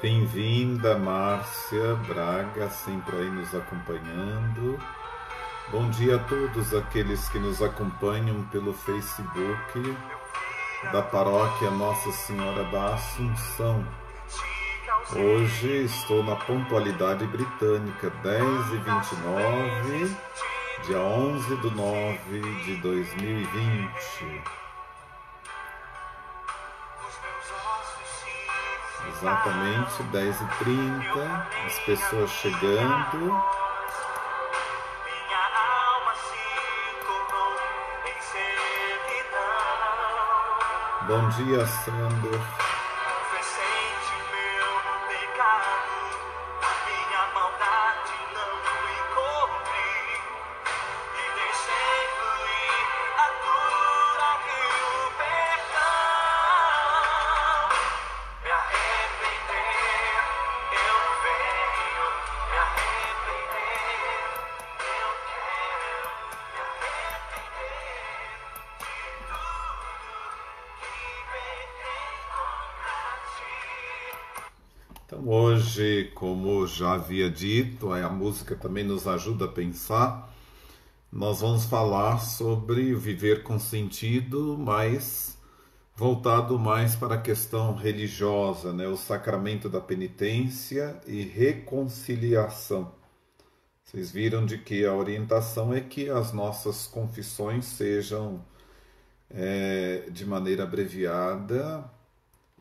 Bem-vinda, Márcia Braga, sempre aí nos acompanhando. Bom dia a todos aqueles que nos acompanham pelo Facebook da Paróquia Nossa Senhora da Assunção. Hoje estou na pontualidade britânica, 10h29, dia 11/9/2020. Exatamente 10h30, as pessoas chegando. Bom dia, Sandor. Então hoje, como já havia dito, a música também nos ajuda a pensar, nós vamos falar sobre o viver com sentido, mas voltado mais para a questão religiosa, né? O sacramento da penitência e reconciliação. Vocês viram de que a orientação é que as nossas confissões sejam de maneira abreviada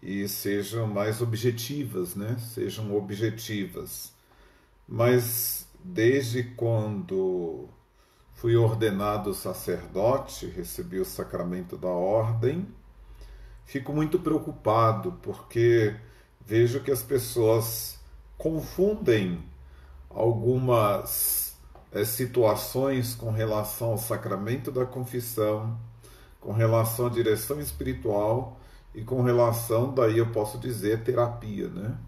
e sejam mais objetivas, né? Sejam objetivas. Mas desde quando fui ordenado sacerdote, recebi o sacramento da ordem, fico muito preocupado porque vejo que as pessoas confundem algumas situações com relação ao sacramento da confissão, com relação à direção espiritual e com relação, daí eu posso dizer, terapia, né?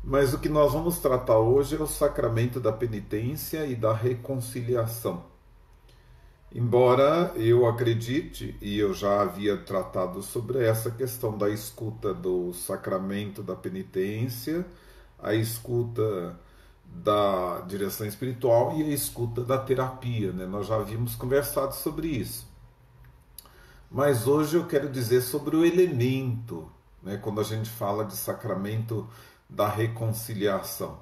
Mas o que nós vamos tratar hoje é o sacramento da penitência e da reconciliação. Embora eu acredite, e eu já havia tratado sobre essa questão da escuta do sacramento da penitência, a escuta da direção espiritual e a escuta da terapia, né? Nós já havíamos conversado sobre isso. Mas hoje eu quero dizer sobre o elemento, né, quando a gente fala de sacramento da reconciliação.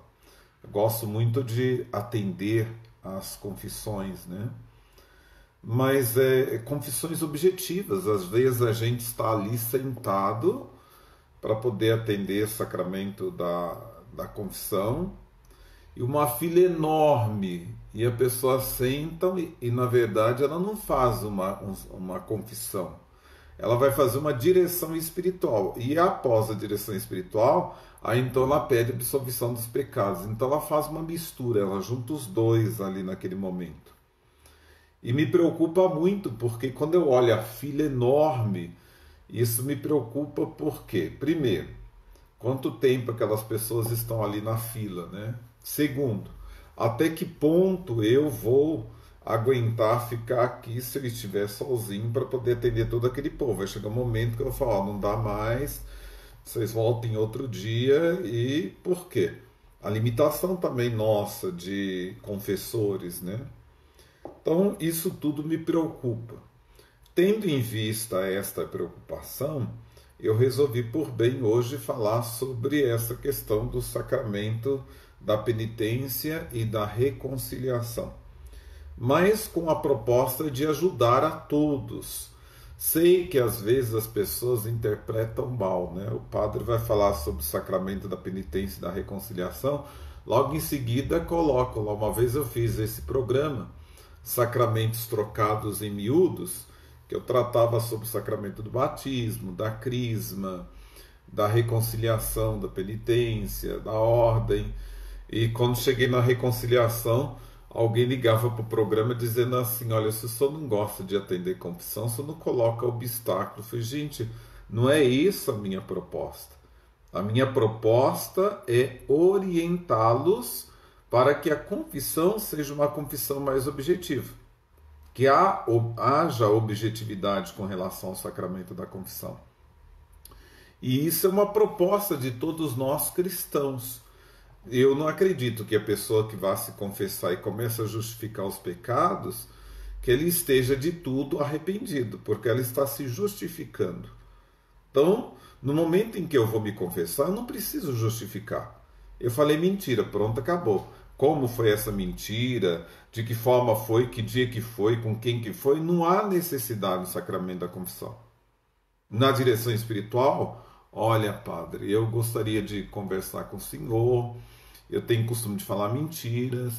Eu gosto muito de atender às confissões, né? Mas confissões objetivas. Às vezes a gente está ali sentado para poder atender o sacramento da confissão e uma fila enorme, e a pessoa senta e na verdade ela não faz uma confissão, ela vai fazer uma direção espiritual, e após a direção espiritual, aí então ela pede absolvição dos pecados, então ela faz uma mistura, ela junta os dois ali naquele momento. E me preocupa muito, porque quando eu olho a fila enorme, isso me preocupa porque, primeiro, quanto tempo aquelas pessoas estão ali na fila, né? Segundo, até que ponto eu vou aguentar ficar aqui se eu estiver sozinho para poder atender todo aquele povo? Vai chegar um momento que eu vou falar, não dá mais, vocês voltem outro dia. E por quê? A limitação também nossa de confessores, né? Então isso tudo me preocupa. Tendo em vista esta preocupação, eu resolvi por bem hoje falar sobre essa questão do sacramento da penitência e da reconciliação, mas com a proposta de ajudar a todos. Sei que às vezes as pessoas interpretam mal, né? O padre vai falar sobre o sacramento da penitência e da reconciliação, logo em seguida coloca, lá uma vez eu fiz esse programa, Sacramentos Trocados em Miúdos, que eu tratava sobre o sacramento do batismo, da crisma, da reconciliação, da penitência, da ordem. E quando cheguei na reconciliação, alguém ligava para o programa dizendo assim: olha, se o senhor não gosta de atender confissão, o senhor não coloca obstáculo. Eu falei: gente, não é isso a minha proposta. A minha proposta é orientá-los para que a confissão seja uma confissão mais objetiva, que haja objetividade com relação ao sacramento da confissão. E isso é uma proposta de todos nós cristãos. Eu não acredito que a pessoa que vá se confessar e começa a justificar os pecados, que ele esteja de tudo arrependido, porque ela está se justificando. Então, no momento em que eu vou me confessar, eu não preciso justificar. Eu falei mentira, pronto, acabou. Como foi essa mentira, de que forma foi, que dia que foi, com quem que foi, não há necessidade do sacramento da confissão. Na direção espiritual, olha, padre, eu gostaria de conversar com o senhor, eu tenho costume de falar mentiras,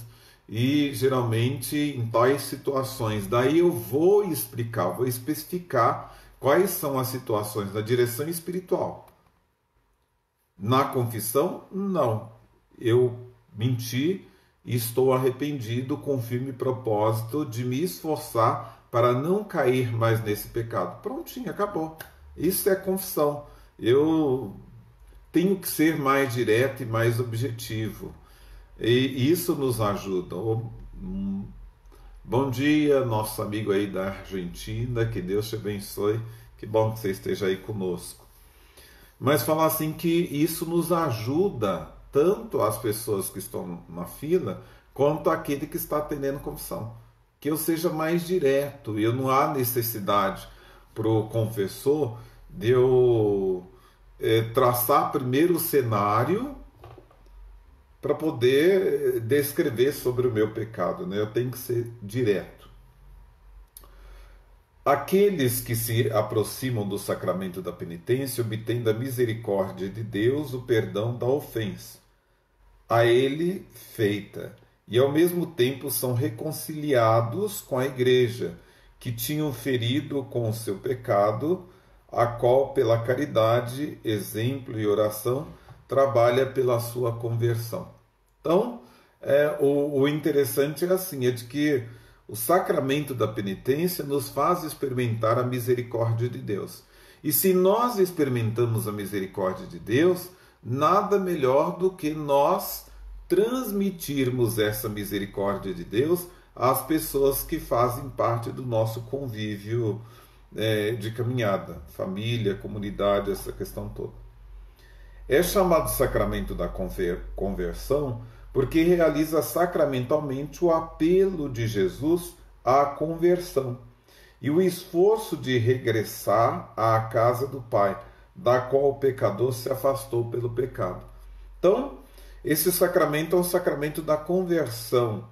e geralmente em tais situações, daí eu vou explicar, vou especificar quais são as situações da direção espiritual. Na confissão, não. Eu menti e estou arrependido com firme propósito de me esforçar para não cair mais nesse pecado. Prontinho, acabou. Isso é confissão. Eu tenho que ser mais direto e mais objetivo. E isso nos ajuda. Bom dia, nosso amigo aí da Argentina, que Deus te abençoe. Que bom que você esteja aí conosco. Mas falar assim que isso nos ajuda tanto as pessoas que estão na fila, quanto aquele que está atendendo confissão. Que eu seja mais direto, e não há necessidade para o confessor de eu traçar primeiro o cenário para poder descrever sobre o meu pecado, né? Eu tenho que ser direto. Aqueles que se aproximam do sacramento da penitência obtêm da misericórdia de Deus o perdão da ofensa a ele feita, e ao mesmo tempo são reconciliados com a Igreja, que tinham ferido com o seu pecado, a qual, pela caridade, exemplo e oração, trabalha pela sua conversão. Então, o interessante é assim, é de que o sacramento da penitência nos faz experimentar a misericórdia de Deus. E se nós experimentamos a misericórdia de Deus, nada melhor do que nós transmitirmos essa misericórdia de Deus às pessoas que fazem parte do nosso convívio de caminhada, família, comunidade, essa questão toda. É chamado sacramento da conversão porque realiza sacramentalmente o apelo de Jesus à conversão e o esforço de regressar à casa do Pai, da qual o pecador se afastou pelo pecado. Então, esse sacramento é um sacramento da conversão.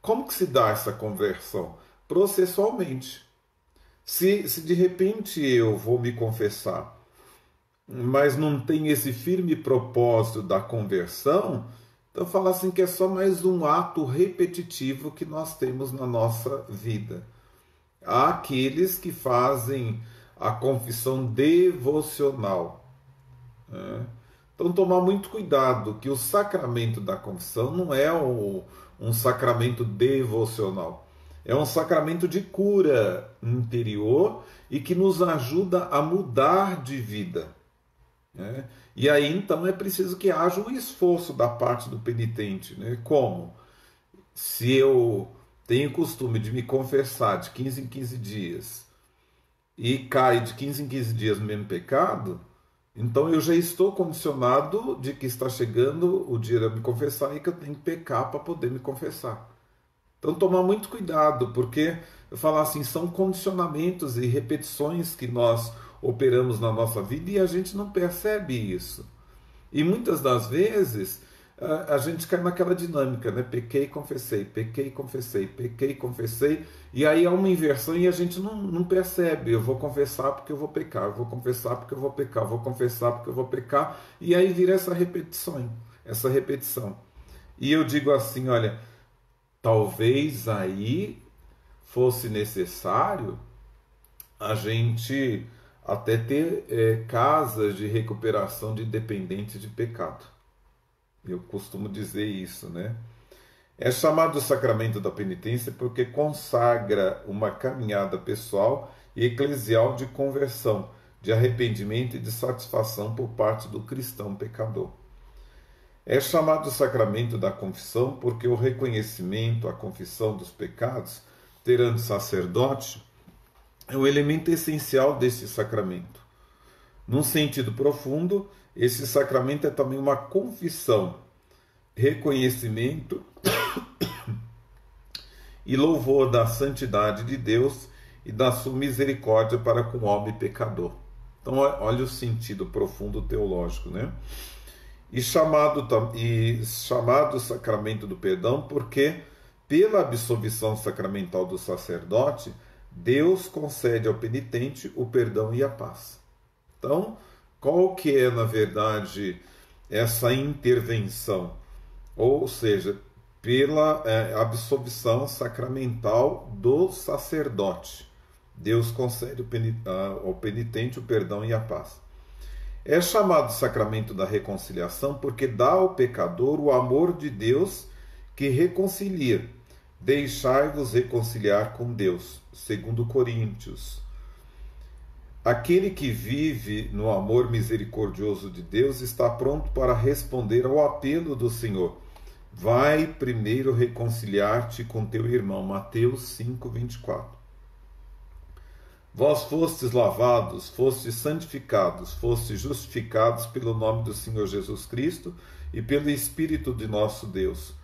Como que se dá essa conversão? Processualmente. Se de repente eu vou me confessar, mas não tem esse firme propósito da conversão, então fala assim que é só mais um ato repetitivo que nós temos na nossa vida. Há aqueles que fazem a confissão devocional, né? Então tomar muito cuidado que o sacramento da confissão não é um sacramento devocional. É um sacramento de cura interior e que nos ajuda a mudar de vida. Né? E aí então é preciso que haja um esforço da parte do penitente. Né? Como? Se eu tenho costume de me confessar de 15 em 15 dias e caio de 15 em 15 dias no mesmo pecado, então eu já estou condicionado de que está chegando o dia de eu me confessar e que eu tenho que pecar para poder me confessar. Então tomar muito cuidado, porque eu falo assim, são condicionamentos e repetições que nós operamos na nossa vida e a gente não percebe isso. E muitas das vezes a gente cai naquela dinâmica, né? Pequei, confessei, pequei, confessei, pequei, confessei, e aí há uma inversão e a gente não percebe. Eu vou confessar porque eu vou pecar, eu vou confessar porque eu vou pecar, eu vou confessar porque eu vou pecar, e aí vira essa repetição, essa repetição. E eu digo assim, olha, talvez aí fosse necessário a gente até ter casas de recuperação de dependentes de pecado. Eu costumo dizer isso, né? É chamado sacramento da penitência porque consagra uma caminhada pessoal e eclesial de conversão, de arrependimento e de satisfação por parte do cristão pecador. É chamado sacramento da confissão porque o reconhecimento, a confissão dos pecados perante sacerdote é um elemento essencial deste sacramento. Num sentido profundo, esse sacramento é também uma confissão, reconhecimento e louvor da santidade de Deus e da sua misericórdia para com o homem pecador. Então, olha o sentido profundo teológico, né? E chamado sacramento do perdão porque, pela absolvição sacramental do sacerdote, Deus concede ao penitente o perdão e a paz. Então, qual que é, na verdade, essa intervenção? Ou seja, pela absolvição sacramental do sacerdote. Deus concede ao penitente o perdão e a paz. É chamado sacramento da reconciliação porque dá ao pecador o amor de Deus que reconcilia. Deixai-vos reconciliar com Deus, segundo Coríntios. Aquele que vive no amor misericordioso de Deus está pronto para responder ao apelo do Senhor. Vai primeiro reconciliar-te com teu irmão. Mateus 5, 24. Vós fostes lavados, fostes santificados, fostes justificados pelo nome do Senhor Jesus Cristo e pelo Espírito de nosso Deus.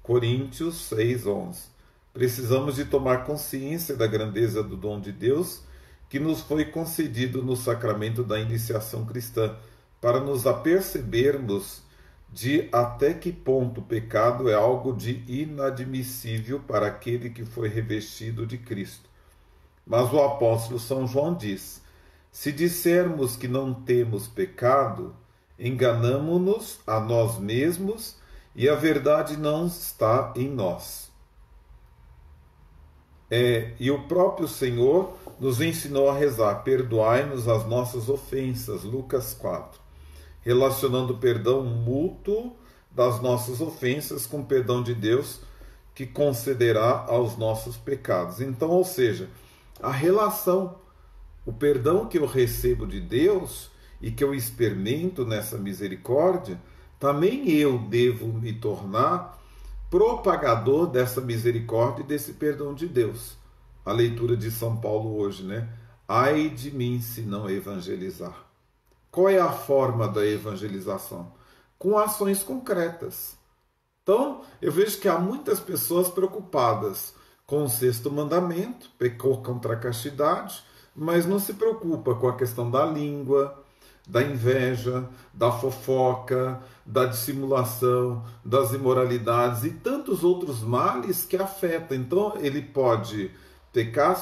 Coríntios 6, 11. Precisamos de tomar consciência da grandeza do dom de Deus que nos foi concedido no sacramento da iniciação cristã, para nos apercebermos de até que ponto o pecado é algo de inadmissível para aquele que foi revestido de Cristo. Mas o apóstolo São João diz: se dissermos que não temos pecado, enganamo-nos a nós mesmos e a verdade não está em nós. E o próprio Senhor nos ensinou a rezar: perdoai-nos as nossas ofensas, Lucas 4, relacionando o perdão mútuo das nossas ofensas com o perdão de Deus que concederá aos nossos pecados. Então, ou seja, a relação, o perdão que eu recebo de Deus e que eu experimento nessa misericórdia, também eu devo me tornar propagador dessa misericórdia e desse perdão de Deus. A leitura de São Paulo hoje, né? Ai de mim se não evangelizar. Qual é a forma da evangelização? Com ações concretas. Então, eu vejo que há muitas pessoas preocupadas com o sexto mandamento, pecou contra a castidade, mas não se preocupa com a questão da língua, da inveja, da fofoca, da dissimulação, das imoralidades e tantos outros males que afetam. Então, ele pode pecar,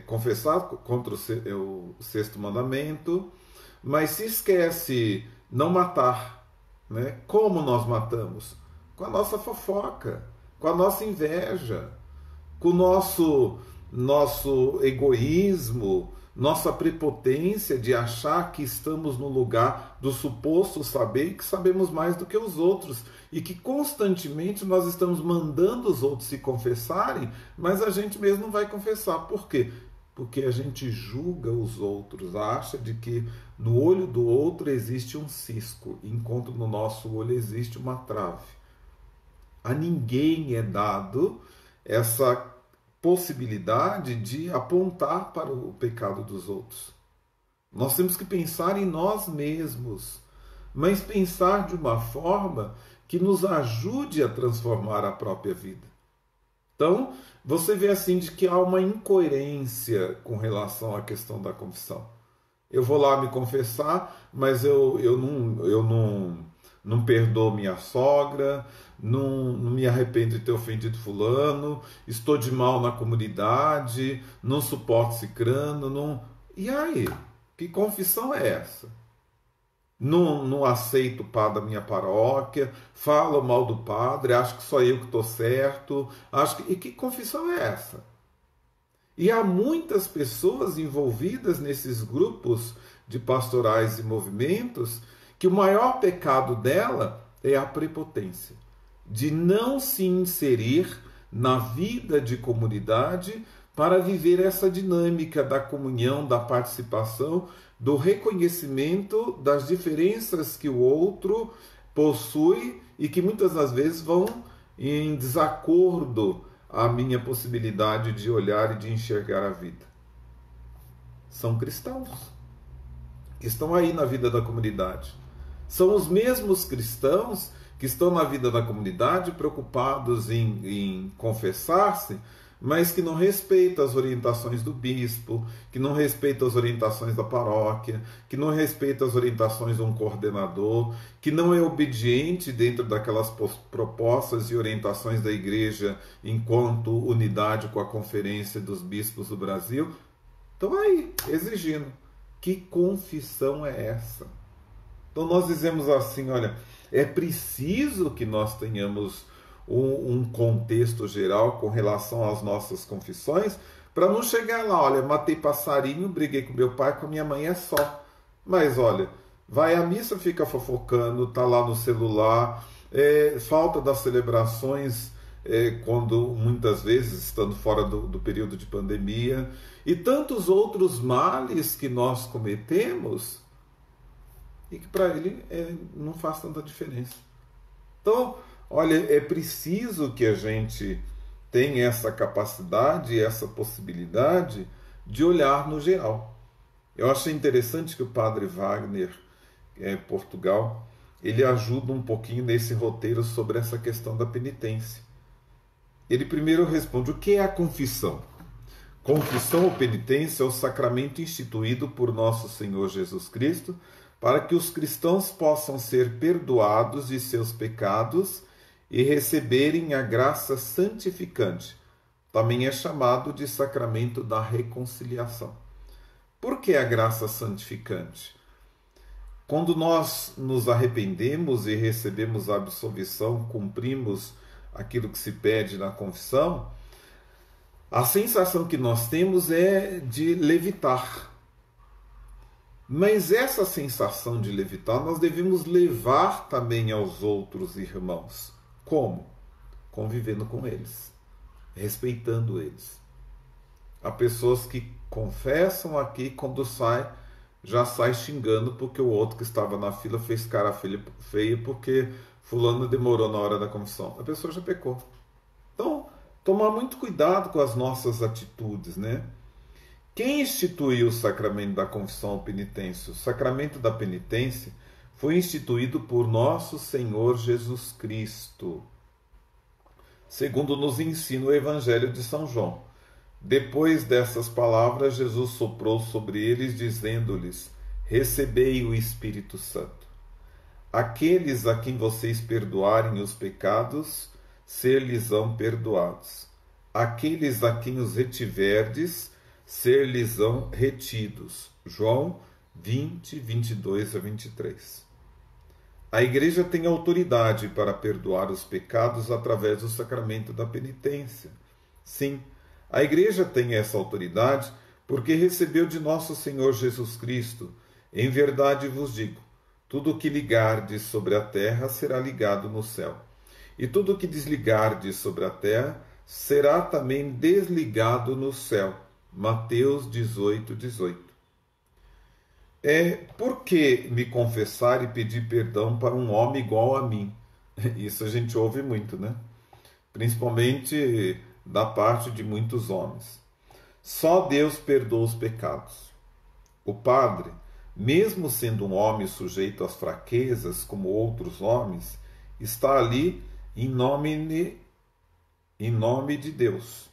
confessar contra o sexto mandamento, mas se esquece não matar. Né? Como nós matamos? Com a nossa fofoca, com a nossa inveja, com o nosso egoísmo, nossa prepotência de achar que estamos no lugar do suposto saber e que sabemos mais do que os outros e que constantemente nós estamos mandando os outros se confessarem, mas a gente mesmo não vai confessar. Por quê? Porque a gente julga os outros, acha de que no olho do outro existe um cisco, enquanto no nosso olho existe uma trave. A ninguém é dado essa possibilidade de apontar para o pecado dos outros. Nós temos que pensar em nós mesmos, mas pensar de uma forma que nos ajude a transformar a própria vida. Então, você vê assim de que há uma incoerência com relação à questão da confissão. Eu vou lá me confessar, mas eu não perdoo minha sogra, não me arrependo de ter ofendido fulano, estou de mal na comunidade, não suporto cicrano, não... E aí? Que confissão é essa? Não aceito o padre da minha paróquia, falo mal do padre, acho que só eu que estou certo. E que confissão é essa? E há muitas pessoas envolvidas nesses grupos de pastorais e movimentos que o maior pecado dela é a prepotência, de não se inserir na vida de comunidade para viver essa dinâmica da comunhão, da participação, do reconhecimento das diferenças que o outro possui e que muitas das vezes vão em desacordo à minha possibilidade de olhar e de enxergar a vida. São cristãos que estão aí na vida da comunidade. São os mesmos cristãos que estão na vida da comunidade preocupados em confessar-se, mas que não respeitam as orientações do bispo, que não respeitam as orientações da paróquia, que não respeitam as orientações de um coordenador, que não é obediente dentro daquelas propostas e orientações da igreja enquanto unidade com a Conferência dos Bispos do Brasil. Estão aí, exigindo. Que confissão é essa? Então nós dizemos assim, olha, é preciso que nós tenhamos um contexto geral com relação às nossas confissões, para não chegar lá, olha, matei passarinho, briguei com meu pai, com a minha mãe é só. Mas olha, vai à missa, fica fofocando, tá lá no celular, falta das celebrações, quando muitas vezes estando fora do período de pandemia, e tantos outros males que nós cometemos e que para ele não faz tanta diferença. Então, olha, é preciso que a gente tenha essa capacidade, essa possibilidade de olhar no geral. Eu achei interessante que o padre Wagner, Portugal, ele ajuda um pouquinho nesse roteiro sobre essa questão da penitência. Ele primeiro responde: o que é a confissão? Confissão ou penitência é o sacramento instituído por nosso Senhor Jesus Cristo para que os cristãos possam ser perdoados de seus pecados e receberem a graça santificante. Também é chamado de sacramento da reconciliação. Por que a graça santificante? Quando nós nos arrependemos e recebemos a absolvição, cumprimos aquilo que se pede na confissão, a sensação que nós temos é de levitar. Mas essa sensação de levitar nós devemos levar também aos outros irmãos. Como? Convivendo com eles, respeitando eles. Há pessoas que confessam aqui, quando sai, já sai xingando porque o outro que estava na fila fez cara feia porque fulano demorou na hora da confissão. A pessoa já pecou. Então, tomar muito cuidado com as nossas atitudes, né? Quem instituiu o sacramento da confissão ou penitência? O sacramento da penitência foi instituído por nosso Senhor Jesus Cristo, segundo nos ensina o Evangelho de São João. Depois dessas palavras, Jesus soprou sobre eles, dizendo-lhes: recebei o Espírito Santo. Aqueles a quem vocês perdoarem os pecados, ser-lhes-ão perdoados. Aqueles a quem os retiverdes, ser-lhes-ão retidos. João 20, 22 a 23. A Igreja tem autoridade para perdoar os pecados através do sacramento da penitência. Sim, a Igreja tem essa autoridade porque recebeu de nosso Senhor Jesus Cristo. Em verdade vos digo, tudo o que ligardes sobre a terra será ligado no céu, e tudo o que desligardes sobre a terra será também desligado no céu. Mateus 18, 18. Por que me confessar e pedir perdão para um homem igual a mim? Isso a gente ouve muito, né? Principalmente da parte de muitos homens. Só Deus perdoa os pecados. O padre, mesmo sendo um homem sujeito às fraquezas como outros homens, está ali em nome de Deus,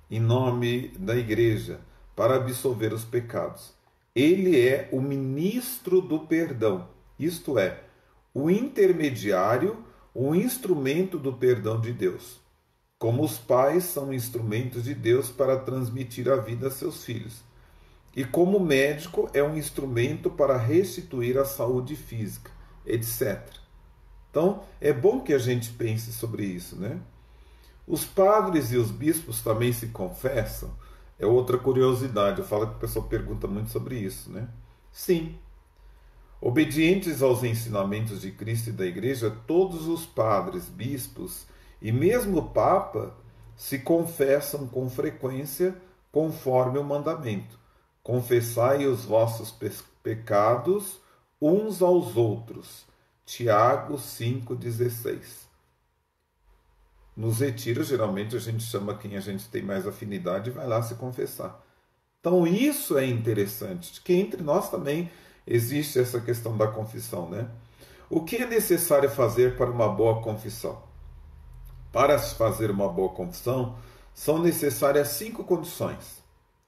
em nome da Igreja, para absolver os pecados. Ele é o ministro do perdão, isto é, o intermediário, o instrumento do perdão de Deus. Como os pais são instrumentos de Deus para transmitir a vida a seus filhos. E como médico é um instrumento para restituir a saúde física, etc. Então, é bom que a gente pense sobre isso, né? Os padres e os bispos também se confessam. É outra curiosidade. Eu falo que o pessoal pergunta muito sobre isso, né? Sim. Obedientes aos ensinamentos de Cristo e da Igreja, todos os padres, bispos e mesmo o Papa se confessam com frequência conforme o mandamento. Confessai os vossos pecados uns aos outros. Tiago 5,16. Nos retiros, geralmente, a gente chama quem a gente tem mais afinidade e vai lá se confessar. Então, isso é interessante, que entre nós também existe essa questão da confissão, né? O que é necessário fazer para uma boa confissão? Para se fazer uma boa confissão, são necessárias 5 condições.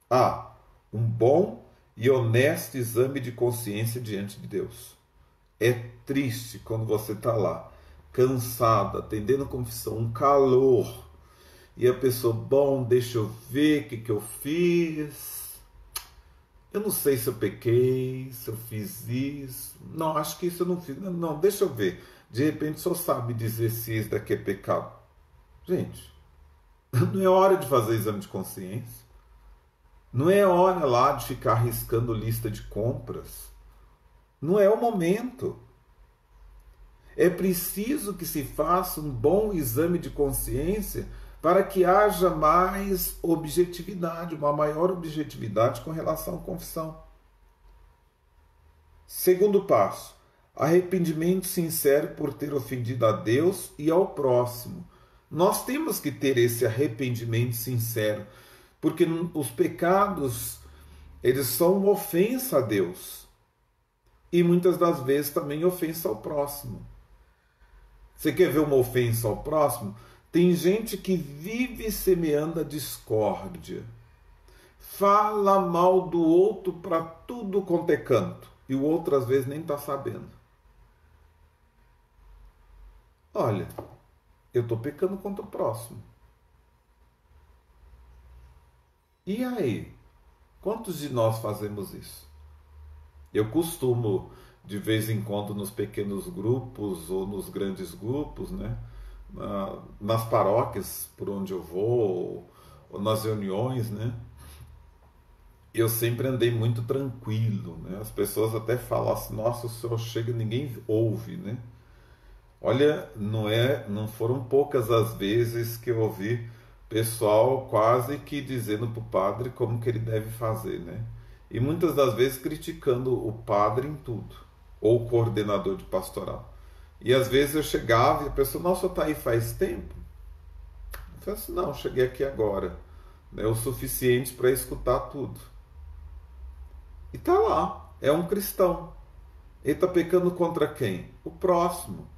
A. Um bom e honesto exame de consciência diante de Deus. É triste quando você está lá, cansado, atendendo confissão, um calor, e a pessoa, bom, deixa eu ver o que eu fiz. Eu não sei se eu pequei, se eu fiz isso. Não, acho que isso eu não fiz. Não, deixa eu ver. De repente só sabe dizer se isso daqui é pecado. Gente, não é hora de fazer exame de consciência. Não é hora lá de ficar riscando lista de compras. Não é o momento. É preciso que se faça um bom exame de consciência para que haja mais objetividade, uma maior objetividade com relação à confissão. Segundo passo, arrependimento sincero por ter ofendido a Deus e ao próximo. Nós temos que ter esse arrependimento sincero, porque os pecados, eles são uma ofensa a Deus e muitas das vezes também ofensa ao próximo. Você quer ver uma ofensa ao próximo? Tem gente que vive semeando a discórdia. Fala mal do outro para tudo quanto é canto. E o outro às vezes nem está sabendo. Olha, eu estou pecando contra o próximo. E aí? Quantos de nós fazemos isso? Eu costumo, de vez em quando, nos pequenos grupos ou nos grandes grupos, né? Nas paróquias por onde eu vou, ou nas reuniões, né? Eu sempre andei muito tranquilo, né? As pessoas até falam assim, nossa, o senhor chega e ninguém ouve, né? Olha, não foram poucas as vezes que eu ouvi pessoal quase que dizendo para o padre como que ele deve fazer, né? E muitas das vezes criticando o padre em tudo, ou o coordenador de pastoral. E às vezes eu chegava e a pessoa, nossa, está aí faz tempo? Eu falei assim, não, cheguei aqui agora. É o suficiente para escutar tudo. E está lá, é um cristão. Ele está pecando contra quem? O próximo.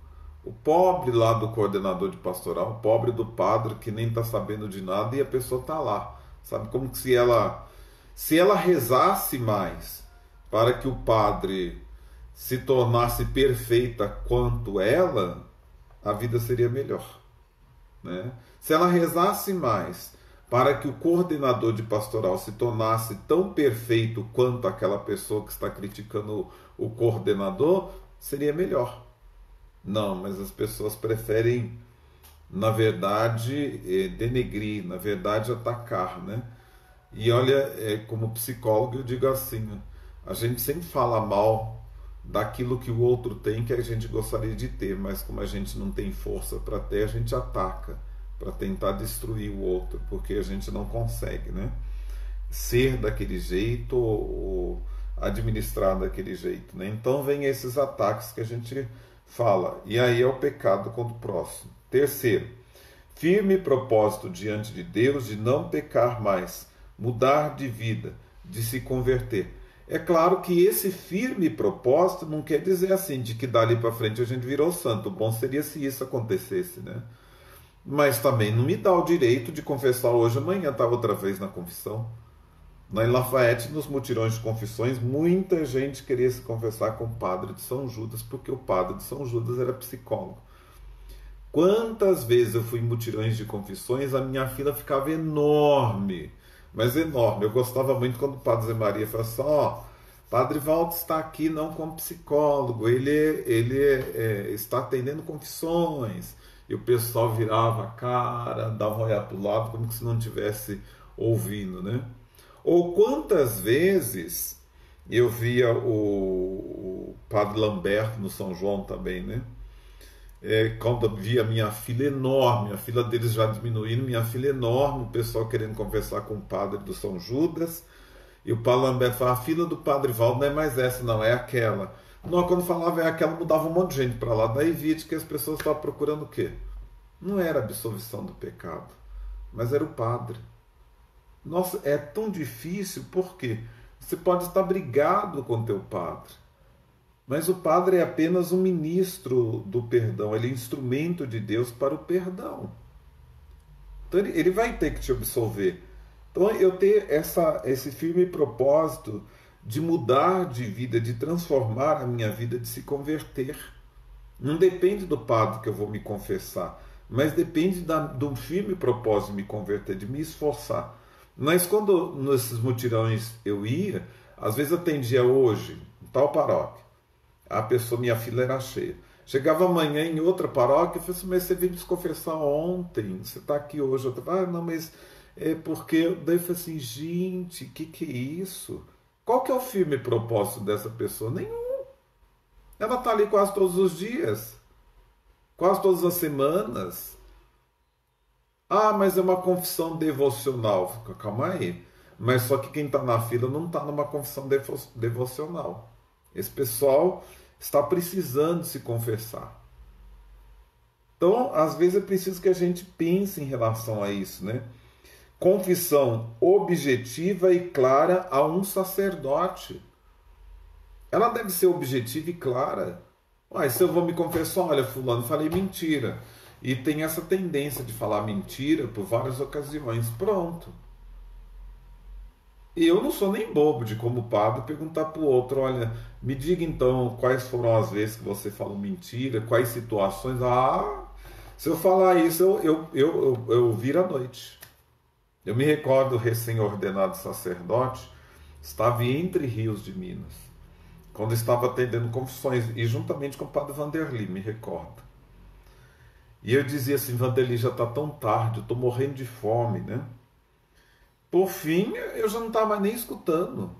O pobre lá do coordenador de pastoral, o pobre do padre que nem está sabendo de nada e a pessoa está lá. Sabe, como que se ela rezasse mais para que o padre se tornasse perfeita quanto ela, a vida seria melhor, né? Se ela rezasse mais para que o coordenador de pastoral se tornasse tão perfeito quanto aquela pessoa que está criticando o coordenador, seria melhor. Não, mas as pessoas preferem, na verdade, denegrir, na verdade, atacar, né? E olha, como psicólogo eu digo assim, a gente sempre fala mal daquilo que o outro tem que a gente gostaria de ter, mas como a gente não tem força para ter, a gente ataca para tentar destruir o outro, porque a gente não consegue, né? Ser daquele jeito ou administrar daquele jeito, né? Então vem esses ataques que a gente fala, e aí é o pecado contra o próximo. Terceiro, firme propósito diante de Deus de não pecar mais, mudar de vida, de se converter. É claro que esse firme propósito não quer dizer assim, de que dali para frente a gente virou santo. O bom seria se isso acontecesse, né? Mas também não me dá o direito de confessar hoje, amanhã estava outra vez na confissão. Lá em Lafayette, nos mutirões de confissões, muita gente queria se confessar com o padre de São Judas, porque o padre de São Judas era psicólogo. Quantas vezes eu fui em mutirões de confissões, a minha fila ficava enorme, mas enorme. Eu gostava muito quando o padre Zé Maria falava assim, ó, Padre Valdo está aqui não como psicólogo, está atendendo confissões. E o pessoal virava a cara, dava uma olhada para o lado, como se não estivesse ouvindo, né? Ou quantas vezes eu via o Padre Lamberto no São João também, né? Quando eu via minha fila enorme, a fila deles já diminuindo, minha fila enorme, o pessoal querendo conversar com o padre do São Judas, e o Padre Lamberto falava, a fila do Padre Valdo não é mais essa, não, é aquela. Não, quando falava é aquela, mudava um monte de gente para lá, daí via que as pessoas estavam procurando o quê? Não era a absolvição do pecado, mas era o padre. Nossa, é tão difícil, por quê? Você pode estar brigado com teu padre, mas o padre é apenas um ministro do perdão, ele é instrumento de Deus para o perdão. Então ele vai ter que te absolver. Então eu tenho esse firme propósito de mudar de vida, de transformar a minha vida, de se converter. Não depende do padre que eu vou me confessar, mas depende do firme propósito de me converter, de me esforçar. Mas quando nesses mutirões eu ia, às vezes eu atendia hoje, em tal paróquia, a pessoa, minha fila era cheia. Chegava amanhã em outra paróquia, eu falei assim, mas você veio me confessar ontem, você está aqui hoje. Eu falei, não, mas é porque... Daí eu falei assim, gente, que é isso? Qual que é o firme propósito dessa pessoa? Nenhum. Ela está ali quase todos os dias, quase todas as semanas. Ah, mas é uma confissão devocional. Calma aí. Mas só que quem está na fila não está numa confissão devocional. Esse pessoal está precisando se confessar. Então, às vezes é preciso que a gente pense em relação a isso, né? Confissão objetiva e clara a um sacerdote. Ela deve ser objetiva e clara. Uai, se eu vou me confessar, olha, fulano, falei mentira. E tem essa tendência de falar mentira por várias ocasiões. Pronto. E eu não sou nem bobo de, como padre, perguntar para o outro, olha, me diga então quais foram as vezes que você falou mentira, quais situações. Ah, se eu falar isso, eu viro à noite. Eu me recordo, recém-ordenado sacerdote, estava em Entre Rios de Minas, quando estava atendendo confissões, e juntamente com o padre Vanderly, me recordo. E eu dizia assim, Vanderly, já está tão tarde, eu estou morrendo de fome, né? Por fim, eu já não estava nem escutando,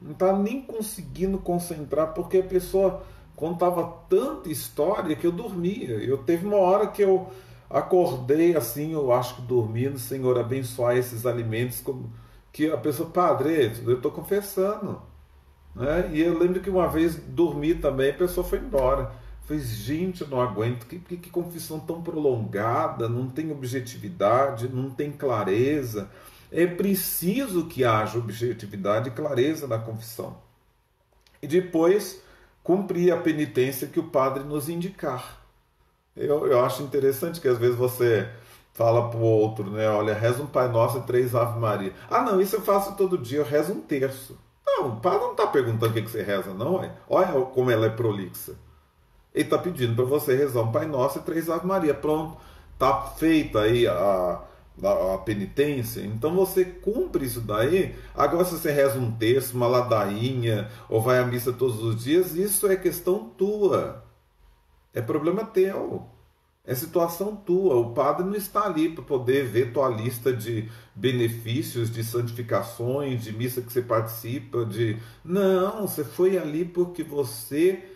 não estava nem conseguindo concentrar, porque a pessoa contava tanta história que eu dormia. Eu teve uma hora que eu acordei assim, eu acho que dormindo, Senhor, abençoar esses alimentos, que a pessoa, padre, eu estou confessando, né? E eu lembro que uma vez dormi também, a pessoa foi embora. Eu falei, gente, eu não aguento, que confissão tão prolongada, não tem objetividade, não tem clareza. É preciso que haja objetividade e clareza na confissão. E depois, cumprir a penitência que o padre nos indicar. Eu acho interessante que às vezes você fala para o outro, né? Olha, reza um Pai Nosso e 3 Ave Maria. Ah, não, isso eu faço todo dia, eu rezo um terço. Não, o padre não está perguntando o que você reza, não. Olha como ela é prolixa. Ele está pedindo para você rezar um Pai Nosso e 3 Ave Maria. Pronto, está feita aí a penitência, então você cumpre isso daí. Agora, se você reza um terço, uma ladainha, ou vai à missa todos os dias, isso é questão tua, é problema teu, é situação tua. O padre não está ali para poder ver tua lista de benefícios, de santificações, de missa que você participa, não, você foi ali porque você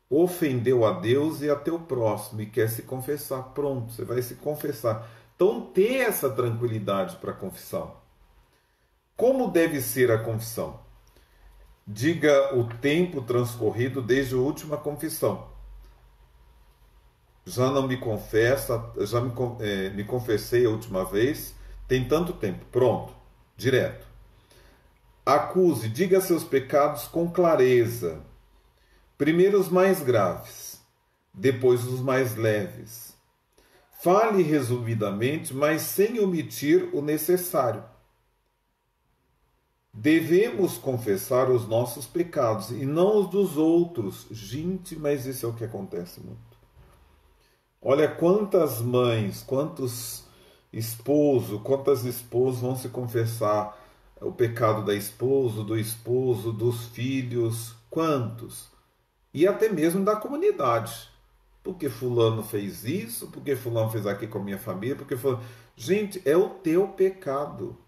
ofendeu a Deus e a teu próximo e quer se confessar. Pronto, você vai se confessar. Então, ter essa tranquilidade para a confissão. Como deve ser a confissão? Diga o tempo transcorrido desde a última confissão. Já não me confessa, me confessei a última vez, tem tanto tempo. Pronto, direto. Acuse, diga seus pecados com clareza. Primeiro os mais graves, depois os mais leves. Fale resumidamente, mas sem omitir o necessário. devemos confessar os nossos pecados e não os dos outros. Gente, mas isso é o que acontece muito. Olha quantas mães, quantos esposos, quantas esposas vão se confessar o pecado da esposa, do esposo, dos filhos, quantos? E até mesmo da comunidade. Porque fulano fez isso, porque fulano fez aqui com a minha família, porque fulano... Gente, é o teu pecado.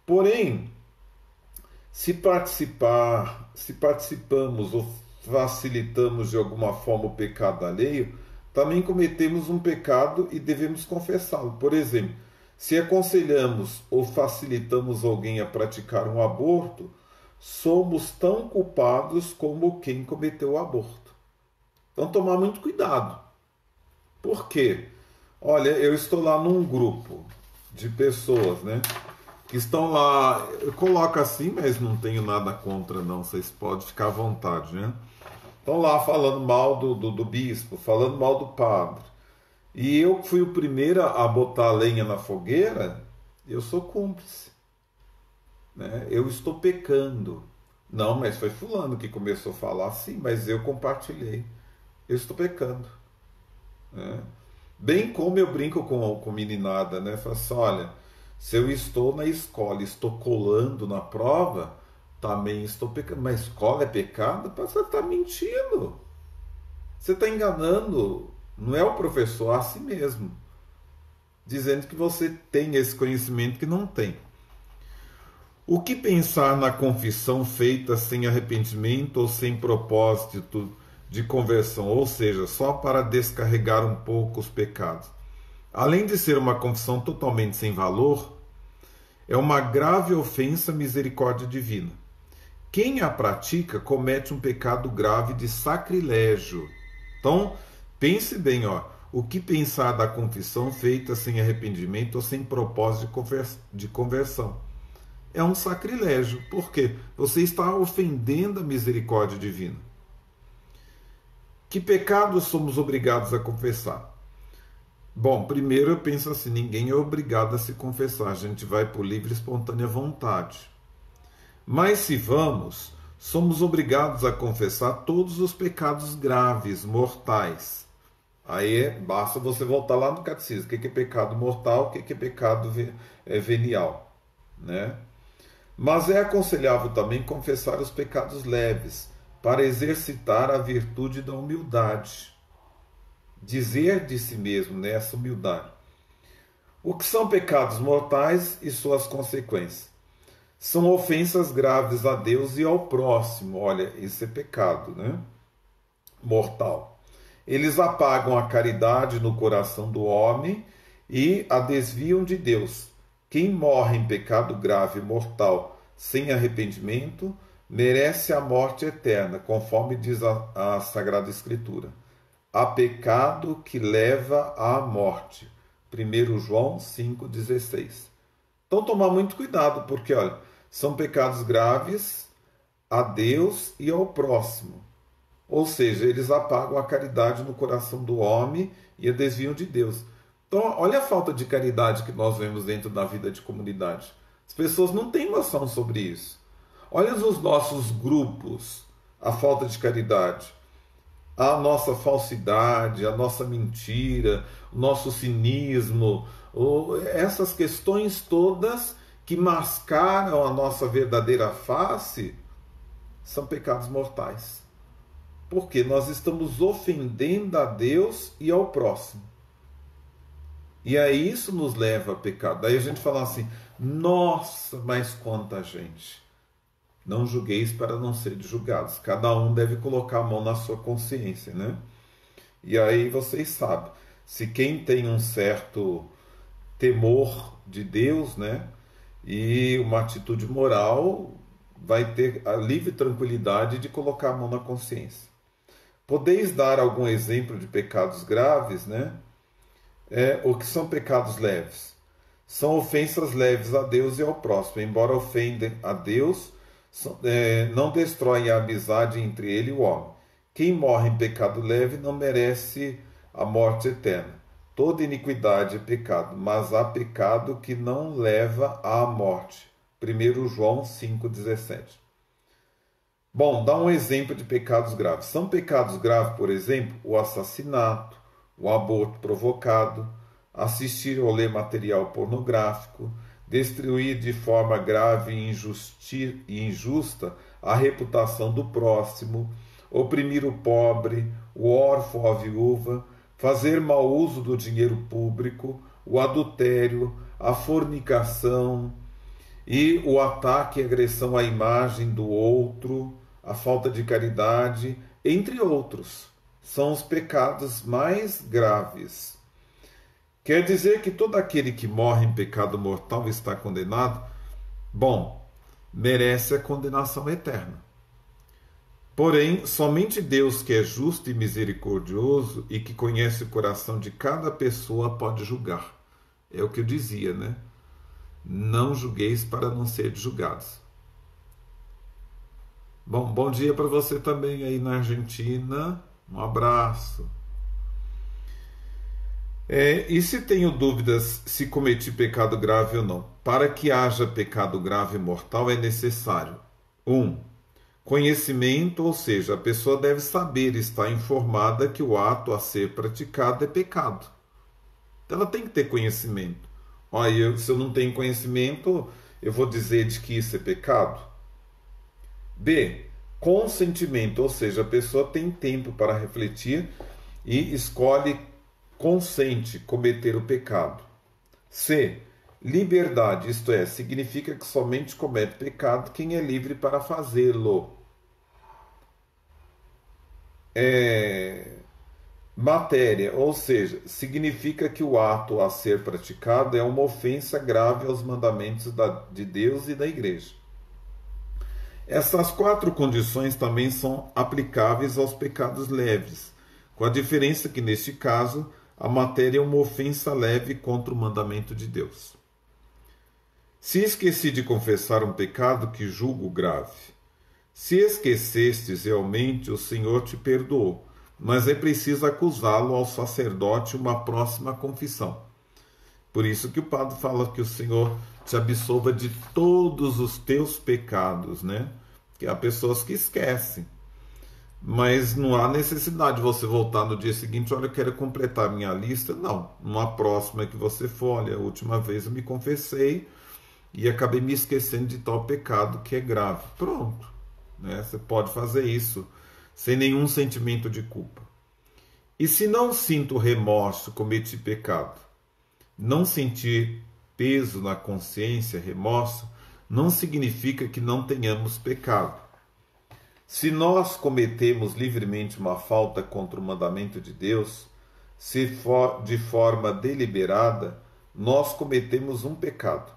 Porém, se participamos ou facilitamos de alguma forma o pecado alheio, também cometemos um pecado e devemos confessá-lo. Por exemplo, se aconselhamos ou facilitamos alguém a praticar um aborto, somos tão culpados como quem cometeu o aborto. Então, tomar muito cuidado. Por quê? Olha, eu estou lá num grupo de pessoas, né? Que estão lá, eu coloco assim, mas não tenho nada contra não, vocês podem ficar à vontade, né? Estão lá falando mal do bispo, falando mal do padre. E eu fui o primeiro a botar a lenha na fogueira, eu sou cúmplice. Né? Eu estou pecando. Não, mas foi fulano que começou a falar, sim, mas eu compartilhei. Eu estou pecando. Né? Bem como eu brinco com meninada, né? Falo assim, olha, se eu estou na escola, estou colando na prova, também estou pecando. Mas escola é pecado? Você está mentindo. Você está enganando. Não é o professor, a si mesmo. Dizendo que você tem esse conhecimento que não tem. O que pensar na confissão feita sem arrependimento ou sem propósito de conversão, ou seja, só para descarregar um pouco os pecados? Além de ser uma confissão totalmente sem valor, é uma grave ofensa à misericórdia divina. Quem a pratica comete um pecado grave de sacrilégio. Então, pense bem, o que pensar da confissão feita sem arrependimento ou sem propósito de conversão? É um sacrilégio. Por quê? Você está ofendendo a misericórdia divina. Que pecados somos obrigados a confessar? Bom, primeiro eu penso assim, ninguém é obrigado a se confessar, a gente vai por livre e espontânea vontade. Mas se vamos, somos obrigados a confessar todos os pecados graves, mortais. Aí basta você voltar lá no catecismo, o que é pecado mortal, o que é pecado venial, né? Mas é aconselhável também confessar os pecados leves, para exercitar a virtude da humildade. Dizer de si mesmo nessa humildade. O que são pecados mortais e suas consequências? São ofensas graves a Deus e ao próximo. Olha, isso é pecado, né? Mortal. Eles apagam a caridade no coração do homem e a desviam de Deus. Quem morre em pecado grave e mortal sem arrependimento merece a morte eterna, conforme diz a Sagrada Escritura. Há pecado que leva à morte. 1 João 5,16. Então tomar muito cuidado, porque olha, são pecados graves a Deus e ao próximo. Ou seja, eles apagam a caridade no coração do homem e a desviam de Deus. Então, olha a falta de caridade que nós vemos dentro da vida de comunidade. As pessoas não têm noção sobre isso. Olha os nossos grupos, a falta de caridade, a nossa falsidade, a nossa mentira, o nosso cinismo, essas questões todas que mascaram a nossa verdadeira face, são pecados mortais. Porque nós estamos ofendendo a Deus e ao próximo. E aí isso nos leva a pecado. Daí a gente fala assim, nossa, mas quanta gente. Não julgueis para não serem julgados. Cada um deve colocar a mão na sua consciência, né? E aí vocês sabem, se quem tem um certo temor de Deus, né? E uma atitude moral, vai ter a livre tranquilidade de colocar a mão na consciência. Podeis dar algum exemplo de pecados graves, né? O que são pecados leves? São ofensas leves a Deus e ao próximo. Embora ofendem a Deus, não destroem a amizade entre ele e o homem. Quem morre em pecado leve não merece a morte eterna. Toda iniquidade é pecado, mas há pecado que não leva à morte. 1 João 5,17. Bom, dá um exemplo de pecados graves. São pecados graves, por exemplo, o assassinato, o aborto provocado, assistir ou ler material pornográfico, destruir de forma grave e injusta a reputação do próximo, oprimir o pobre, o órfão ou a viúva, fazer mau uso do dinheiro público, o adultério, a fornicação e o ataque e agressão à imagem do outro, a falta de caridade, entre outros. São os pecados mais graves. Quer dizer que todo aquele que morre em pecado mortal está condenado? Bom, merece a condenação eterna. Porém, somente Deus, que é justo e misericordioso e que conhece o coração de cada pessoa, pode julgar. É o que eu dizia, né? Não julgueis para não seres julgados. Bom dia para você também aí na Argentina. Um abraço. E se tenho dúvidas se cometi pecado grave ou não? Para que haja pecado grave e mortal é necessário 1. Conhecimento, ou seja, a pessoa deve saber, estar informada que o ato a ser praticado é pecado. Então ela tem que ter conhecimento. Olha, se eu não tenho conhecimento, eu vou dizer de que isso é pecado? B. Consentimento, ou seja, a pessoa tem tempo para refletir e escolhe, consente cometer o pecado. C. Liberdade, isto é, significa que somente comete pecado quem é livre para fazê-lo. Matéria, ou seja, significa que o ato a ser praticado é uma ofensa grave aos mandamentos de Deus e da Igreja. Essas 4 condições também são aplicáveis aos pecados leves, com a diferença que, neste caso, a matéria é uma ofensa leve contra o mandamento de Deus. Se esqueci de confessar um pecado que julgo grave. Se esquecestes realmente, o Senhor te perdoou, mas é preciso acusá-lo ao sacerdote uma próxima confissão. Por isso que o padre fala que o Senhor te absolva de todos os teus pecados, né? Que há pessoas que esquecem. Mas não há necessidade de você voltar no dia seguinte, olha, eu quero completar a minha lista. Não, numa próxima que você for, olha, a última vez eu me confessei e acabei me esquecendo de tal pecado que é grave. Pronto, né? Você pode fazer isso sem nenhum sentimento de culpa. E se não sinto remorso, cometi pecado? Não sentir peso na consciência, remorso, não significa que não tenhamos pecado. Se nós cometemos livremente uma falta contra o mandamento de Deus, se for de forma deliberada, nós cometemos um pecado.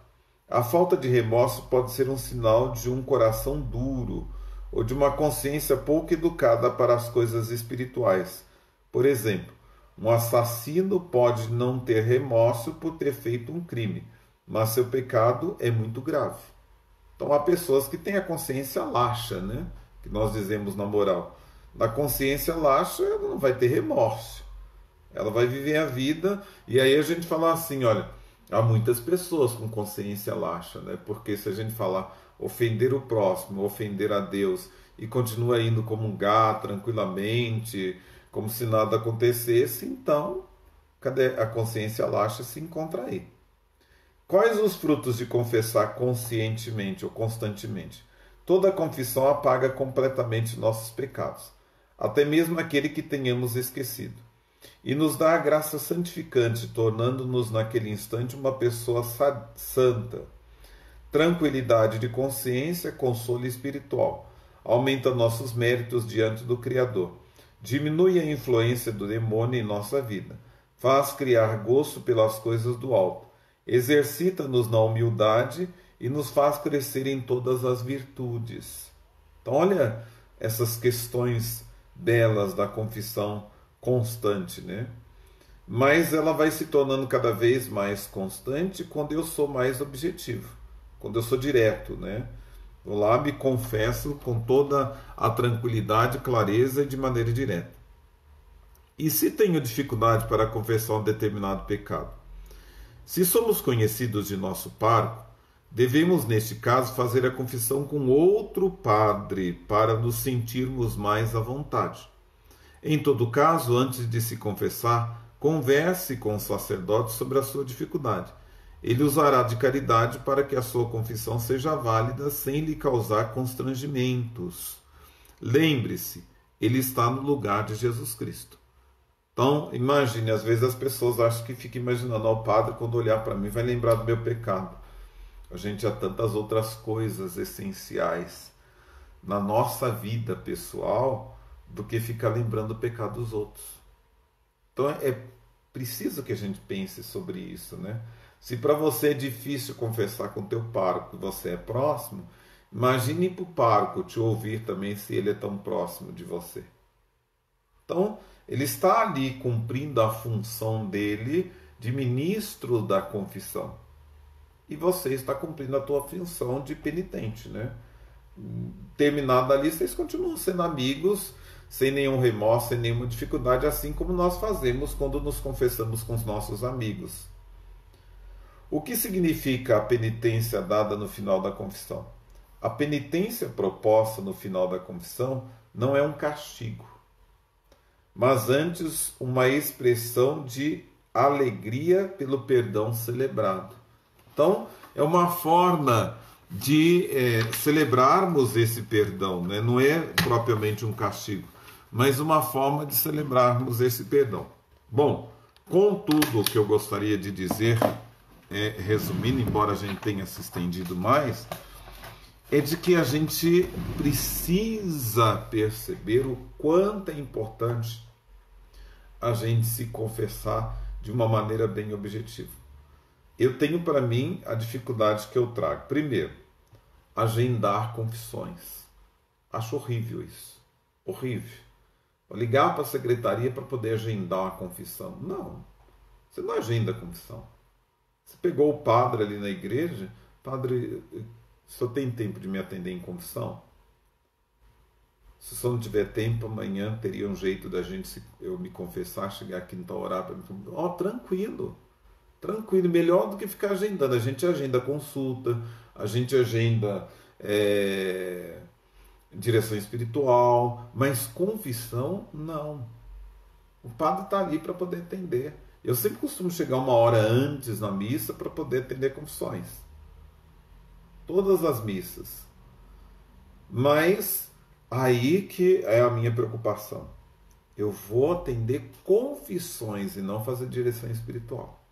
A falta de remorso pode ser um sinal de um coração duro ou de uma consciência pouco educada para as coisas espirituais. Por exemplo, um assassino pode não ter remorso por ter feito um crime, mas seu pecado é muito grave. Então há pessoas que têm a consciência laxa, né? Que nós dizemos na moral. Na consciência laxa, ela não vai ter remorso. Ela vai viver a vida, e aí a gente fala assim, olha, há muitas pessoas com consciência laxa, né? Porque se a gente falar ofender o próximo, ofender a Deus, e continua indo comungar tranquilamente, como se nada acontecesse, então, cadê a consciência laxa? Se encontra aí. Quais os frutos de confessar conscientemente ou constantemente? Toda confissão apaga completamente nossos pecados, até mesmo aquele que tenhamos esquecido, e nos dá a graça santificante, tornando-nos naquele instante uma pessoa santa. Tranquilidade de consciência, consolo espiritual, aumenta nossos méritos diante do Criador, diminui a influência do demônio em nossa vida, faz criar gosto pelas coisas do alto, exercita-nos na humildade e nos faz crescer em todas as virtudes. Então, olha essas questões belas da confissão constante, né? Mas ela vai se tornando cada vez mais constante quando eu sou mais objetivo, quando eu sou direto, né? Vou lá, me confesso com toda a tranquilidade, clareza e de maneira direta. E se tenho dificuldade para confessar um determinado pecado? Se somos conhecidos de nosso pároco, Devemos, neste caso, fazer a confissão com outro padre para nos sentirmos mais à vontade. Em todo caso, antes de se confessar, converse com o sacerdote sobre a sua dificuldade. Ele usará de caridade para que a sua confissão seja válida sem lhe causar constrangimentos. Lembre-se, ele está no lugar de Jesus Cristo. Então, imagine, às vezes as pessoas acham que fica imaginando, o padre, quando olhar para mim, vai lembrar do meu pecado. A gente há tantas outras coisas essenciais na nossa vida pessoal do que ficar lembrando o pecado dos outros. Então é preciso que a gente pense sobre isso, né? Se para você é difícil confessar com o teu pároco que você é próximo, imagine para o pároco te ouvir também se ele é tão próximo de você. Então, ele está ali cumprindo a função dele de ministro da confissão. E você está cumprindo a tua função de penitente, né? Terminada ali, vocês continuam sendo amigos, sem nenhum remorso, sem nenhuma dificuldade, assim como nós fazemos quando nos confessamos com os nossos amigos. O que significa a penitência dada no final da confissão? A penitência proposta no final da confissão não é um castigo, mas antes uma expressão de alegria pelo perdão celebrado. Então, é uma forma de celebrarmos esse perdão, né? Não é propriamente um castigo, mas uma forma de celebrarmos esse perdão. Bom, contudo, o que eu gostaria de dizer, resumindo, embora a gente tenha se estendido mais, é de que a gente precisa perceber o quanto é importante a gente se confessar de uma maneira bem objetiva. Eu tenho para mim a dificuldade que eu trago. Primeiro, agendar confissões. Acho horrível isso. Horrível. Vou ligar para a secretaria para poder agendar uma confissão. Não, você não agenda a confissão. Você pegou o padre ali na igreja, padre, só tem tempo de me atender em confissão? Se só não tiver tempo, amanhã teria um jeito da gente, eu me confessar, chegar aqui no tal horário, tranquilo. Tranquilo, melhor do que ficar agendando. A gente agenda consulta, a gente agenda direção espiritual, mas confissão, não. O padre está ali para poder atender. Eu sempre costumo chegar uma hora antes na missa para poder atender confissões. Todas as missas. Mas aí que é a minha preocupação. Eu vou atender confissões e não fazer direção espiritual.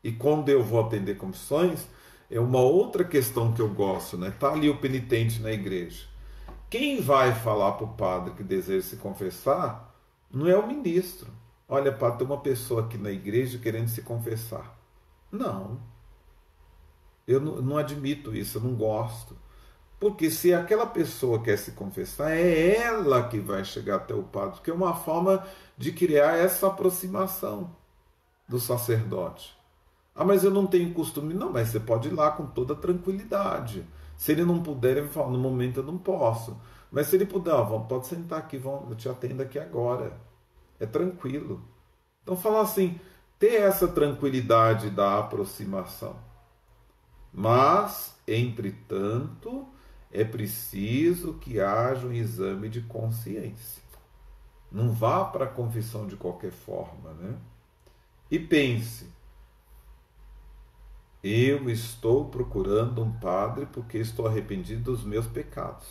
E quando eu vou atender confissões, é uma outra questão que eu gosto, né? Tá ali o penitente na igreja. Quem vai falar para o padre que deseja se confessar não é o ministro. Olha, padre, tem uma pessoa aqui na igreja querendo se confessar. Não. Eu não admito isso, eu não gosto. Porque se aquela pessoa quer se confessar, é ela que vai chegar até o padre, porque é uma forma de criar essa aproximação do sacerdote. Ah, mas eu não tenho costume. Não, mas você pode ir lá com toda tranquilidade. Se ele não puder, ele vai falar, no momento eu não posso. Mas se ele puder, pode sentar aqui, eu te atendo aqui agora. É tranquilo. Então falar assim, ter essa tranquilidade da aproximação. Mas, entretanto, é preciso que haja um exame de consciência. Não vá para a confissão de qualquer forma, né? E pense, eu estou procurando um padre porque estou arrependido dos meus pecados.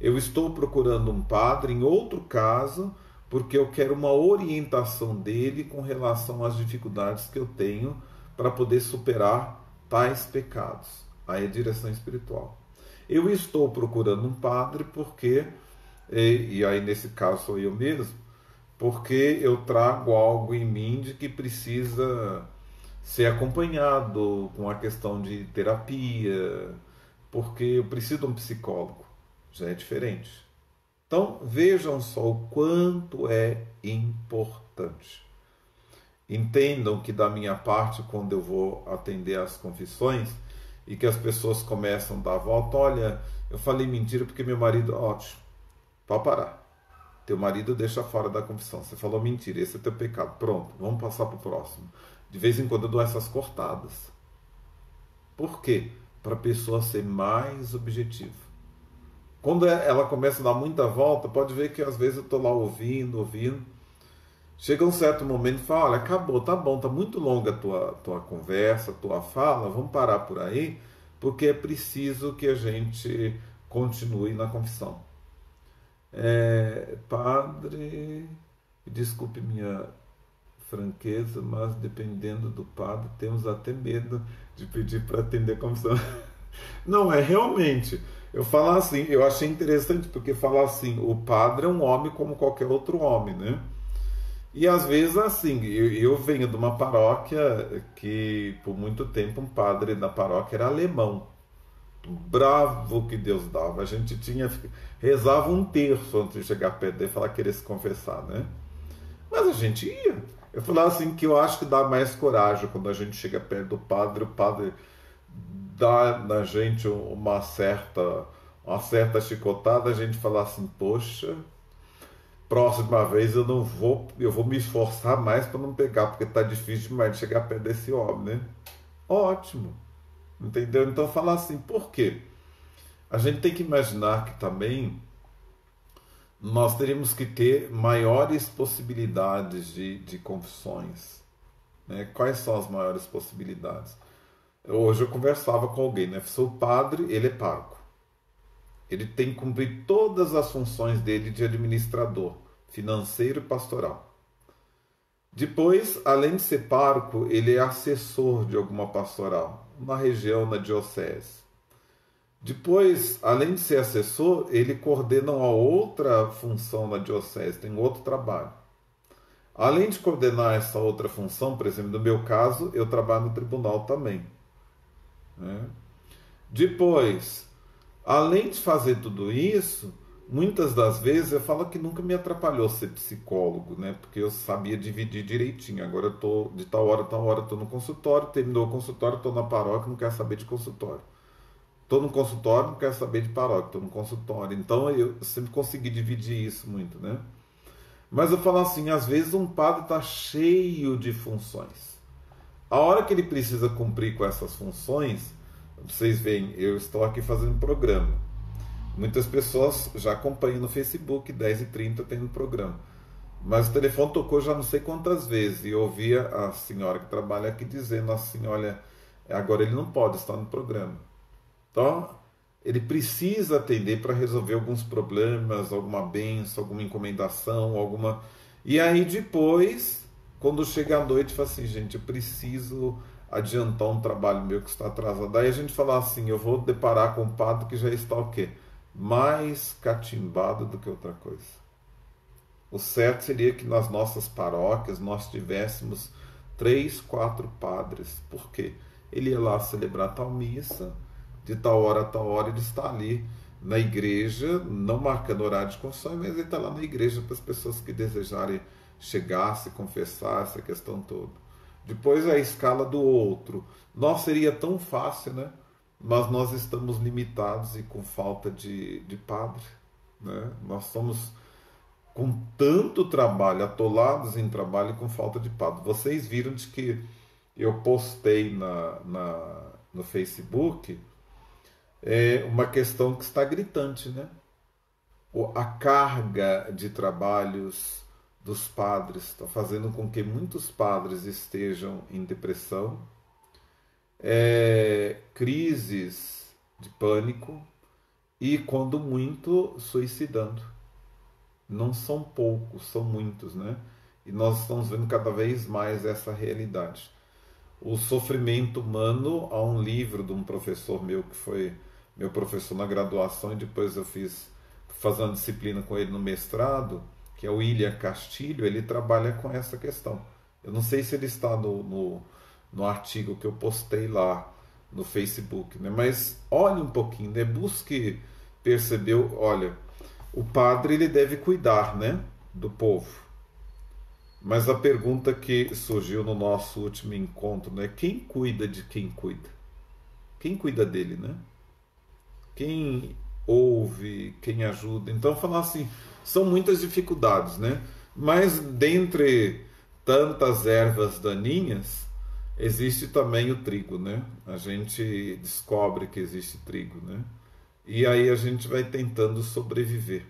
Eu estou procurando um padre, em outro caso, porque eu quero uma orientação dele com relação às dificuldades que eu tenho para poder superar tais pecados. Aí é direção espiritual. Eu estou procurando um padre porque, e aí nesse caso sou eu mesmo, porque eu trago algo em mim de que precisa ser acompanhado com a questão de terapia, porque eu preciso de um psicólogo, já é diferente. Então vejam só o quanto é importante. Entendam que da minha parte, quando eu vou atender as confissões e que as pessoas começam a dar a volta, olha, eu falei mentira porque meu marido, ótimo, pode parar. Teu marido deixa fora da confissão, você falou mentira, esse é teu pecado, pronto, vamos passar para o próximo. De vez em quando eu dou essas cortadas. Por quê? Para a pessoa ser mais objetiva. Quando ela começa a dar muita volta, pode ver que às vezes eu estou lá ouvindo. Chega um certo momento e fala, olha, acabou, tá bom, tá muito longa a tua conversa, a tua fala, vamos parar por aí, porque é preciso que a gente continue na confissão. Padre, desculpe minha franqueza, mas dependendo do padre, temos até medo de pedir para atender a confissão. Não, é realmente. Eu falo assim, eu achei interessante porque falar assim, o padre é um homem como qualquer outro homem, né? E às vezes assim, eu venho de uma paróquia que por muito tempo um padre da paróquia era alemão. Bravo que Deus dava. A gente rezava um terço antes de chegar perto dele e falar que queria se confessar, né? Mas a gente ia. Eu falava assim que eu acho que dá mais coragem quando a gente chega perto do padre, o padre dá na gente uma certa chicotada, a gente fala assim, poxa, próxima vez eu vou me esforçar mais para não pegar, porque tá difícil demais de chegar perto desse homem, né? Ótimo, entendeu? Então falar assim, por quê? A gente tem que imaginar que também nós teríamos que ter maiores possibilidades de confissões, né? Quais são as maiores possibilidades? Hoje eu conversava com alguém, né? Sou padre, ele é pároco. Ele tem que cumprir todas as funções dele de administrador, financeiro e pastoral. Depois, além de ser pároco, ele é assessor de alguma pastoral, na região, na diocese. Depois, além de ser assessor, ele coordena uma outra função na diocese, tem outro trabalho. Além de coordenar essa outra função, por exemplo, no meu caso, eu trabalho no tribunal também, né? Depois, além de fazer tudo isso, muitas das vezes eu falo que nunca me atrapalhou ser psicólogo, né? Porque eu sabia dividir direitinho. Agora eu tô de tal hora a tal hora, estou no consultório, terminou o consultório, estou na paróquia, não quero saber de consultório. Estou no consultório, não quero saber de paróquia, estou no consultório. Então eu sempre consegui dividir isso muito, né? Mas eu falo assim, às vezes um padre está cheio de funções. A hora que ele precisa cumprir com essas funções, vocês veem, eu estou aqui fazendo programa. Muitas pessoas já acompanham no Facebook, 10h30 tem um programa. Mas o telefone tocou já não sei quantas vezes. E eu ouvia a senhora que trabalha aqui dizendo assim, olha, agora ele não pode estar no programa. Então, ele precisa atender para resolver alguns problemas, alguma bênção, alguma encomendação, alguma... E aí depois, quando chega a noite, fala assim, gente, eu preciso adiantar um trabalho meu que está atrasado. Aí a gente fala assim, eu vou deparar com um padre que já está o quê? Mais catimbado do que outra coisa. O certo seria que nas nossas paróquias nós tivéssemos 3, 4 padres. Por quê? Ele ia lá celebrar tal missa, de tal hora a tal hora ele está ali na igreja, não marcando horário de confissão, mas ele está lá na igreja para as pessoas que desejarem chegar, se confessar, essa questão toda. Depois a escala do outro. Nossa, seria tão fácil, né? Mas nós estamos limitados e com falta de padre, né? Nós somos com tanto trabalho, atolados em trabalho e com falta de padre. Vocês viram de que eu postei no Facebook uma questão que está gritante, né? A carga de trabalhos dos padres está fazendo com que muitos padres estejam em depressão, crises de pânico e, quando muito, suicidando. Não são poucos, são muitos, né? E nós estamos vendo cada vez mais essa realidade. O sofrimento humano, há um livro de um professor meu que foi meu professor na graduação e depois eu fazendo disciplina com ele no mestrado, que é o William Castilho, ele trabalha com essa questão. Eu não sei se ele está no artigo que eu postei lá no Facebook, né? Mas olhe um pouquinho, né? Busque perceber, olha, o padre ele deve cuidar, né, do povo. Mas a pergunta que surgiu no nosso último encontro, né? Quem cuida de quem cuida? Quem cuida dele, né? Quem ouve, quem ajuda? Então, falar assim, são muitas dificuldades, né? Mas dentre tantas ervas daninhas, existe também o trigo, né? A gente descobre que existe trigo, né? E aí a gente vai tentando sobreviver.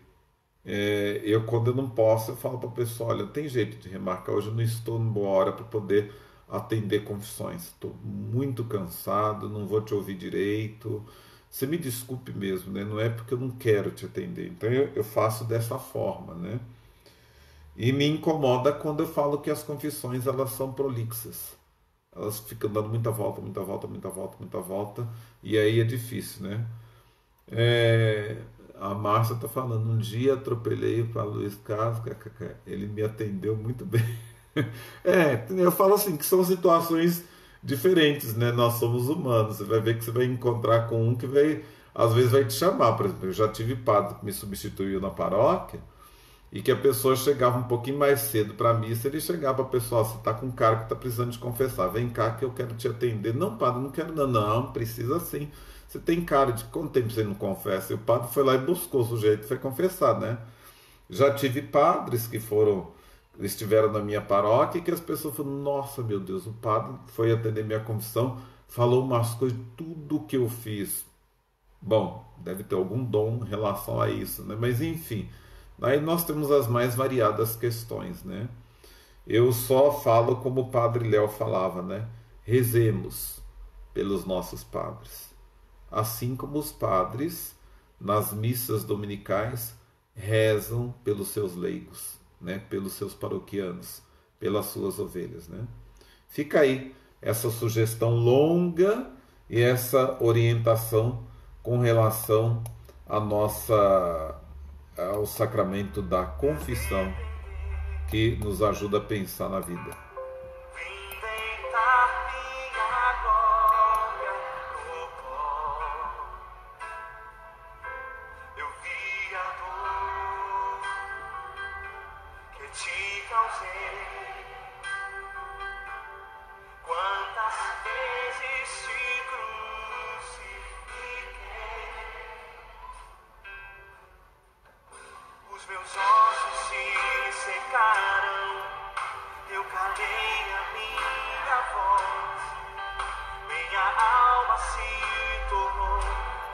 Quando eu não posso, eu falo para o pessoal, olha, tem jeito de remarcar, hoje eu não estou em boa hora para poder atender confissões. Estou muito cansado, não vou te ouvir direito. Você me desculpe mesmo, né? Não é porque eu não quero te atender. Então eu faço dessa forma, né? E me incomoda quando eu falo que as confissões elas são prolixas. Elas ficam dando muita volta, muita volta, muita volta, muita volta, e aí é difícil, né? É, a Márcia está falando, um dia atropelei para Luiz Carlos, ele me atendeu muito bem. Eu falo assim, que são situações diferentes, né? Nós somos humanos, você vai ver que você vai encontrar com um que vai, às vezes vai te chamar, por exemplo, eu já tive padre que me substituiu na paróquia, e que a pessoa chegava um pouquinho mais cedo para a missa, ele chegava para a pessoa, você está com um cara que está precisando de confessar, vem cá que eu quero te atender. Não, padre, não quero não, não, precisa sim. Você tem cara de quanto tempo você não confessa? E o padre foi lá e buscou o sujeito, foi confessar, né? Já tive padres que estiveram na minha paróquia e que as pessoas falaram, nossa, meu Deus, o padre foi atender minha confissão, falou umas coisas, tudo que eu fiz. Bom, deve ter algum dom em relação a isso, né? Mas enfim, aí nós temos as mais variadas questões, né? Eu só falo como o padre Léo falava, né? Rezemos pelos nossos padres. Assim como os padres, nas missas dominicais, rezam pelos seus leigos, né? Pelos seus paroquianos, pelas suas ovelhas, né? Fica aí essa sugestão longa e essa orientação com relação à ao sacramento da confissão, que nos ajuda a pensar na vida. Os meus ossos se secaram, eu calei a minha voz, minha alma se tornou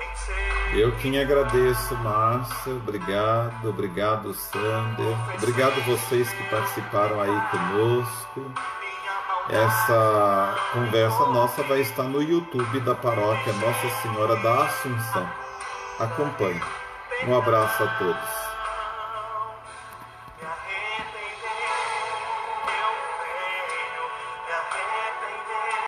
em ser. Eu quem agradeço, Márcia, obrigado, Sander, obrigado vocês que participaram aí conosco. Essa conversa nossa vai estar no YouTube da paróquia Nossa Senhora da Assunção. Acompanhe. Um abraço a todos.